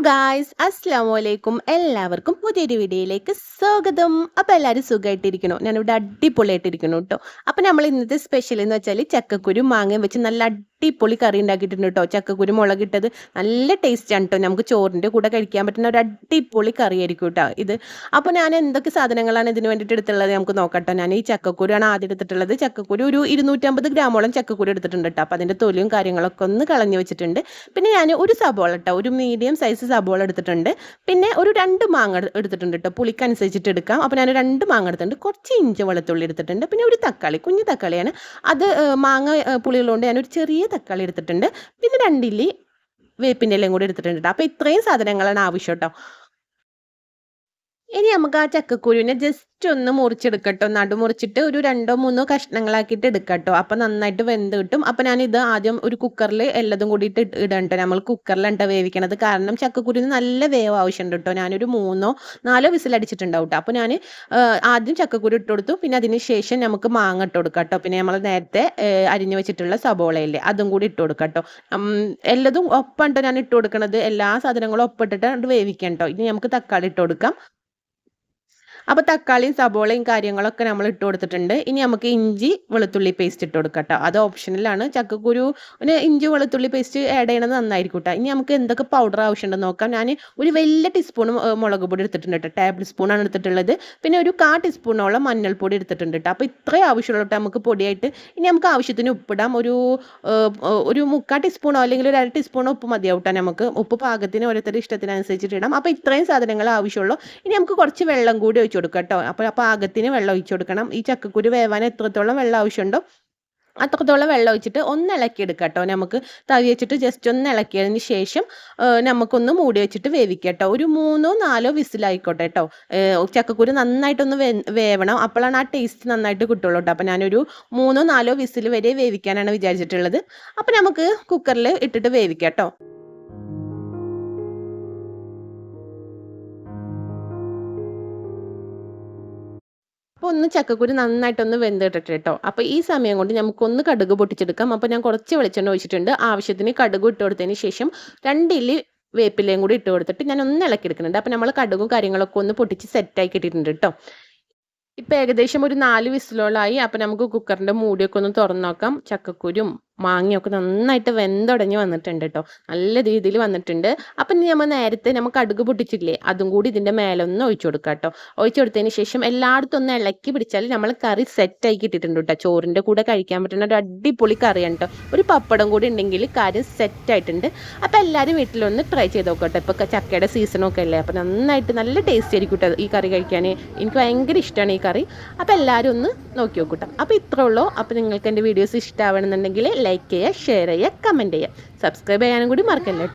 Guys അസ്സലാമലൈക്കും എല്ലാവർക്കും പുതിയൊരു വീഡിയോയിലേക്ക് സ്വാഗതം. അപ്പോൾ എല്ലാവരും സുഖമായിട്ടിരിക്കണോ? ഞാനിവിടെ അടിപൊളിയായിട്ടിരിക്കണു കേട്ടോ. അപ്പോൾ നമ്മൾ ഇന്നത്തെ സ്പെഷ്യൽ എന്ന് വെച്ചാൽ ചക്കക്കുരു മാങ്ങയും വെച്ച് നല്ല അടിപൊളി കറി ഉണ്ടാക്കിയിട്ടുണ്ട് കേട്ടോ. ചക്കക്കുരു മുളകിട്ടത് നല്ല ടേസ്റ്റാണ് കേട്ടോ. നമുക്ക് ചോറിൻ്റെ കൂടെ കഴിക്കാൻ പറ്റുന്ന ഒരു അടിപൊളി കറിയായിരിക്കും കേട്ടോ ഇത്. അപ്പോൾ ഞാൻ എന്തൊക്കെ സാധനങ്ങളാണ് ഇതിന് വേണ്ടിയിട്ട് എടുത്തുള്ളത് നമുക്ക് നോക്കട്ടോ. ഞാൻ ഈ ചക്കക്കുരുവാണ് ആദ്യം എടുത്തിട്ടുള്ളത്. ചക്കക്കുരു ഒരു 250 ഗ്രാമോളം ചക്കക്കുരു എടുത്തിട്ടുണ്ട് കേട്ടോ. അപ്പോൾ അതിൻ്റെ തൊലിയും കാര്യങ്ങളൊക്കെ ഒന്ന് കളഞ്ഞു വെച്ചിട്ടുണ്ട്. പിന്നെ ഞാൻ ഒരു സബോള കേട്ടോ, ഒരു മീഡിയം സൈസ് സബോള എടുത്തിട്ടുണ്ട്. പിന്നെ ഒരു 2 മാങ്ങ എടുത്തിട്ടുണ്ട് കേട്ടോ. പുളിക്കനുസരിച്ചിട്ട് എടുക്കാം. അപ്പോൾ ഞാൻ 2 മാങ്ങ എടുത്തിട്ടുണ്ട്. കുറച്ച് ഇഞ്ചി വെളുത്തുള്ളി എടുത്തിട്ടുണ്ട്. പിന്നെ ഒരു തക്കാളി, കുഞ്ഞു തക്കാളിയാണ് അത്. മാങ്ങ പുളിയുള്ളതുകൊണ്ട് ഞാനൊരു ചെറിയ തക്കാളി എടുത്തിട്ടുണ്ട്. പിന്നെ 2 ഇല്ലി വേപ്പിൻ്റെ ഇലയും കൂടി എടുത്തിട്ടുണ്ട്. അപ്പോൾ ഇത്രയും സാധനങ്ങളാണ് ആവശ്യം കേട്ടോ. ഇനി നമുക്ക് ആ ചക്കക്കുരുവിനെ ജസ്റ്റ് ഒന്ന് മുറിച്ചെടുക്കട്ടോ. നടു മുറിച്ചിട്ട് ഒരു 2-3 കഷ്ണങ്ങളാക്കിയിട്ട് എടുക്കട്ടോ. അപ്പം നന്നായിട്ട് വെന്ത് കിട്ടും. അപ്പം ഞാനിത് ആദ്യം ഒരു കുക്കറിൽ എല്ലതും കൂടിയിട്ട് ഇടണം കേട്ടോ. നമ്മൾ കുക്കറിലാണ് വേവിക്കണത്. കാരണം ചക്കക്കുരുവിന് നല്ല വേവ് ആവശ്യമുണ്ട് കേട്ടോ. ഞാനൊരു 3-4 വിസിലടിച്ചിട്ടുണ്ടാവും കേട്ടോ. അപ്പോൾ ഞാൻ ആദ്യം ചക്കക്കുരു ഇട്ട് കൊടുത്തു. പിന്നെ അതിന് ശേഷം നമുക്ക് മാങ്ങ ഇട്ട് കൊടുക്കാം കേട്ടോ. പിന്നെ നമ്മൾ നേരത്തെ അരിഞ്ഞു വെച്ചിട്ടുള്ള സബോളയില്ലേ അതും കൂടി ഇട്ട് കൊടുക്കാം കേട്ടോ. എല്ലതും ഒപ്പം കേട്ടോ ഞാൻ ഇട്ട് കൊടുക്കണത്. എല്ലാ സാധനങ്ങളും ഒപ്പിട്ടിട്ട് വേവിക്കാം കേട്ടോ. ഇനി നമുക്ക് തക്കാളി ഇട്ട് കൊടുക്കാം. അപ്പോൾ തക്കാളിയും സബോളയും കാര്യങ്ങളൊക്കെ നമ്മൾ ഇട്ട് കൊടുത്തിട്ടുണ്ട്. ഇനി നമുക്ക് ഇഞ്ചി വെളുത്തുള്ളി പേസ്റ്റ് ഇട്ട് കൊടുക്കാം കേട്ടോ. അത് ഓപ്ഷനിലാണ്. ചക്കക്കുരുവിന് ഇഞ്ചി വെളുത്തുള്ളി പേസ്റ്റ് ആഡ് ചെയ്യണത് നന്നായിരിക്കും കേട്ടോ. ഇനി നമുക്ക് എന്തൊക്കെ പൗഡർ ആവശ്യമുണ്ടെന്ന് നോക്കാം. ഞാൻ ഒരു വലിയ ടീസ്പൂൺ മുളക് പൊടി എടുത്തിട്ടുണ്ട് കേട്ടോ. ടേബിൾ സ്പൂണാണ് എടുത്തിട്ടുള്ളത്. പിന്നെ ഒരു 1/4 ടീസ്പൂണോളം മഞ്ഞൾപ്പൊടി എടുത്തിട്ടുണ്ട് കേട്ടോ. അപ്പോൾ ഇത്രയും ആവശ്യമുള്ളൂ കേട്ടോ നമുക്ക് പൊടിയായിട്ട്. ഇനി നമുക്ക് ആവശ്യത്തിന് ഉപ്പിടാം. ഒരു 3/4 ടീസ്പൂണോ അല്ലെങ്കിൽ ഒരു 1/2 ടീസ്പൂണോ ഉപ്പ് മതിയാവും കേട്ടോ. നമുക്ക് ഉപ്പ് പാകത്തിന് ഓരോരുത്തരുടെ ഇഷ്ടത്തിനനുസരിച്ചിട്ട് ഇടാം. അപ്പോൾ ഇത്രയും സാധനങ്ങൾ ആവശ്യമുള്ളൂ. ഇനി നമുക്ക് കുറച്ച് വെള്ളം കൂടി ഒഴിച്ച് കൊടുക്കാം കേട്ടോ. അപ്പോൾ പാകത്തിന് വെള്ളം ഒഴിച്ച് കൊടുക്കണം. ഈ ചക്കക്കുരു വേവാൻ എത്രത്തോളം വെള്ളം ആവശ്യമുണ്ടോ അത്രത്തോളം വെള്ളം ഒഴിച്ചിട്ട് ഒന്ന് ഇളക്കിയെടുക്കാം കേട്ടോ. നമുക്ക് തവി വെച്ചിട്ട് ജസ്റ്റ് ഒന്ന് ഇളക്കിയതിന് ശേഷം നമുക്കൊന്ന് മൂടി വെച്ചിട്ട് വേവിക്കാം കേട്ടോ. ഒരു 3-4 വിസിലായിക്കോട്ടെ കേട്ടോ. ചക്കക്കുരു നന്നായിട്ടൊന്ന് വേവണം. അപ്പോഴാണ് ആ ടേസ്റ്റ് നന്നായിട്ട് കിട്ടുള്ളൂ കേട്ടോ. അപ്പോൾ ഞാനൊരു 3-4 വിസിൽ വരെ വേവിക്കാനാണ് വിചാരിച്ചിട്ടുള്ളത്. അപ്പോൾ നമുക്ക് കുക്കറിൽ ഇട്ടിട്ട് വേവിക്കാം കേട്ടോ. അപ്പോൾ ഒന്ന് ചക്കക്കുരു നന്നായിട്ടൊന്ന് വെന്തിട്ടിട്ട് കേട്ടോ. അപ്പോൾ ഈ സമയം കൊണ്ട് നമുക്കൊന്ന് കടുക് പൊട്ടിച്ചെടുക്കാം. അപ്പോൾ ഞാൻ കുറച്ച് വെളിച്ചെണ്ണ ഒഴിച്ചിട്ടുണ്ട്. ആവശ്യത്തിന് കടുക് ഇട്ട് കൊടുത്തതിന് ശേഷം 2 ഇല്ലി വേപ്പിലയും കൂടി ഇട്ട് കൊടുത്തിട്ട് ഞാൻ ഒന്ന് ഇളക്കിയെടുക്കുന്നുണ്ട്. അപ്പോൾ നമ്മൾ കടുകും കാര്യങ്ങളൊക്കെ ഒന്ന് പൊട്ടിച്ച് സെറ്റാക്കി ഇട്ടിട്ടുണ്ട് കേട്ടോ. ഇപ്പോൾ ഏകദേശം ഒരു 4 വിസിലോളായി. അപ്പോൾ നമുക്ക് കുക്കറിൻ്റെ മൂടിയൊക്കെ ഒന്ന് തുറന്ന് നോക്കാം. ചക്കക്കുരും മാങ്ങയൊക്കെ നന്നായിട്ട് വെന്തുടഞ്ഞ് വന്നിട്ടുണ്ട് കേട്ടോ. നല്ല രീതിയിൽ വന്നിട്ടുണ്ട്. അപ്പം ഇനി നേരത്തെ നമുക്ക് കടുക് പൊട്ടിച്ചില്ലേ അതും കൂടി ഇതിൻ്റെ മേലെ ഒന്ന് ഒഴിച്ചു കൊടുക്കാം കേട്ടോ. ഒഴിച്ചു കൊടുത്തതിന് ശേഷം എല്ലായിടത്തും ഒന്ന് ഇളക്കി പിടിച്ചാൽ നമ്മൾ കറി സെറ്റായി കിട്ടിയിട്ടുണ്ട് കേട്ടോ. ചോറിൻ്റെ കൂടെ കഴിക്കാൻ പറ്റുന്ന ഒരു അടിപൊളി കറിയാണ് കേട്ടോ. ഒരു പപ്പടം കൂടി ഉണ്ടെങ്കിൽ കാര്യം സെറ്റായിട്ടുണ്ട്. അപ്പോൾ എല്ലാവരും വീട്ടിലൊന്ന് ട്രൈ ചെയ്ത് നോക്കട്ടെ. ഇപ്പോൾ ചക്കയുടെ സീസണൊക്കെ അല്ലേ. അപ്പോൾ നന്നായിട്ട് നല്ല ടേസ്റ്റ് ആയിരിക്കും കേട്ടോ ഈ കറി കഴിക്കാൻ. എനിക്ക് ഭയങ്കര ഇഷ്ടമാണ് ഈ കറി. അപ്പോൾ എല്ലാവരും ഒന്ന് നോക്കി നോക്കൂട്ടോ. അപ്പോൾ ഇത്രേ ഉള്ളൂ. അപ്പോൾ നിങ്ങൾക്ക് എൻ്റെ വീഡിയോസ് ഇഷ്ടമാവണമെന്നുണ്ടെങ്കിൽ ലൈക്ക് ചെയ്യുക, ഷെയർ ചെയ്യുക, കമൻറ്റ് ചെയ്യുക, സബ്സ്ക്രൈബ് ചെയ്യാനും കൂടി മറക്കല്ലേ.